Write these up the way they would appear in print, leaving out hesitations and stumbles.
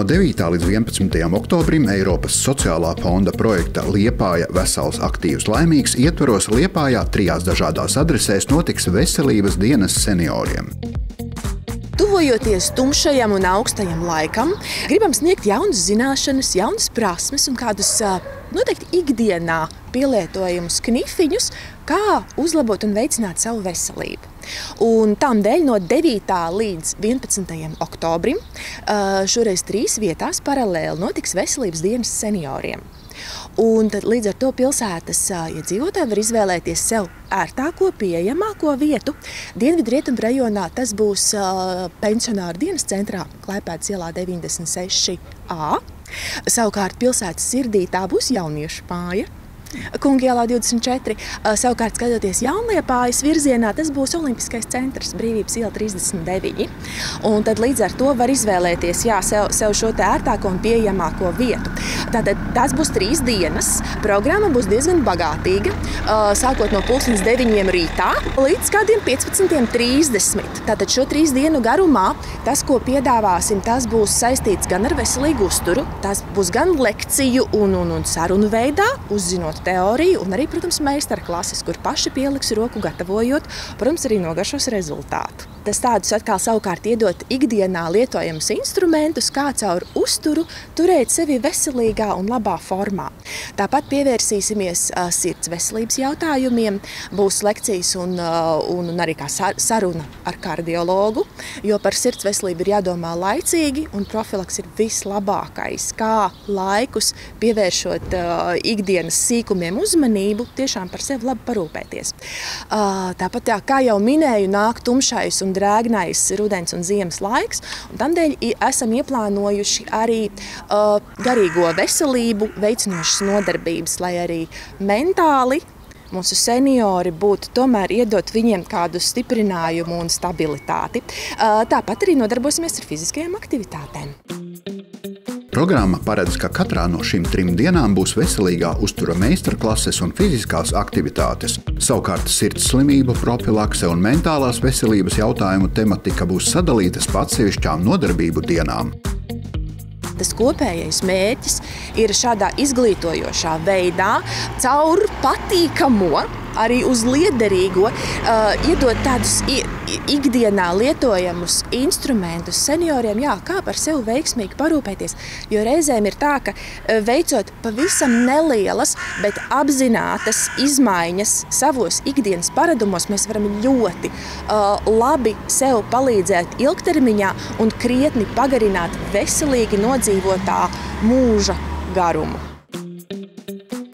No 9. līdz 11. oktobrim Eiropas sociālā fonda projekta Liepāja vesels aktīvs laimīgs ietvaros Liepājā 3 dažādās adresēs notiks veselības dienas senioriem. Tuvojoties tumšajam un augstajam laikam, gribam sniegt jaunas zināšanas, jaunas prasmes un kādus noteikti ikdienā pielietojumus knifiņus, kā uzlabot un veicināt savu veselību. Un tādēļ no 9. līdz 11. oktobrim šoreiz 3 vietās paralēli notiks veselības dienas senioriem. Un tad līdz ar to pilsētas iedzīvotāji var izvēlēties sev ērtāko, pieejamāko vietu. Dienvidrietumu rajonā tas būs pensionāru dienas centrā Klaipēdas ielā 96A. Savukārt pilsētas sirdī tā būs jauniešu māja. Kungu ielā 24. Savukārt, skatoties Jaunliepājas virzienā, tas būs Olimpiskais centrs, Brīvības iela 39. Un tad līdz ar to var izvēlēties sev šo te ērtāko un pieejamāko vietu. Tātad tas būs 3 dienas. Programma būs diezgan bagātīga, sākot no 9:00 rītā līdz kādiem 15:30. Tātad šo 3 dienu garumā tas, ko piedāvāsim, tas būs saistīts gan ar veselīgu uzturu, tas būs gan lekciju un sarunu veidā, uzzinot teoriju un arī, protams, meistarklases, kur paši pieliks roku gatavojot, protams, arī nogaršos rezultātu. Tas tādus atkal savukārt iedot ikdienā lietojamus instrumentus, kā caur uzturu turēt sevi veselīgā un labā formā. Tāpat pievērsīsimies sirds veselības jautājumiem, būs lekcijas un arī kā saruna ar kardiologu, jo par sirds veselību ir jādomā laicīgi un profilaks ir vislabākais, kā laikus pievēršot ikdienas sīkumiem uzmanību, tiešām par sevi labi parūpēties. Tāpat, kā jau minēju, nāk tumšais un drēgnais rudens un ziemas laiks, un tādēļ esam ieplānojuši arī garīgo veselību veicinošas nodarbības, lai arī mentāli mūsu seniori būtu tomēr iedot viņiem kādu stiprinājumu un stabilitāti. Tāpat arī nodarbosimies ar fiziskajām aktivitātēm. Programma paredz, ka katrā no šīm 3 dienām būs veselīgā uztura meistarklases un fiziskās aktivitātes. Savukārt sirds slimību, profilakse un mentālās veselības jautājumu tematika būs sadalītas pa atsevišķām nodarbību dienām. Tas kopējais mērķis ir šādā izglītojošā veidā caur patīkamo, arī uz liederīgo, iedot tādus ikdienā lietojamus instrumentus senioriem, kā par sevi veiksmīgi parūpēties. Jo reizēm ir tā, ka veicot pavisam nelielas, bet apzinātas izmaiņas savos ikdienas paradumos, mēs varam ļoti labi sev palīdzēt ilgtermiņā un krietni pagarināt veselīgi nodzīvotā mūža garumu.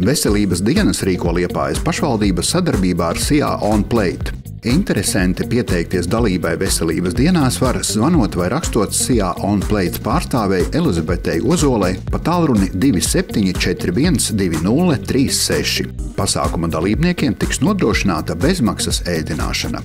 Veselības dienas rīko Liepājas pašvaldība sadarbībā ar SIA On Plate. Interesanti pieteikties dalībai veselības dienās var zvanot vai rakstot SIA On Plate pārstāvei Elizabetei Ozolei pa tālruni 2741 2036. Pasākuma dalībniekiem tiks nodrošināta bezmaksas ēdināšana.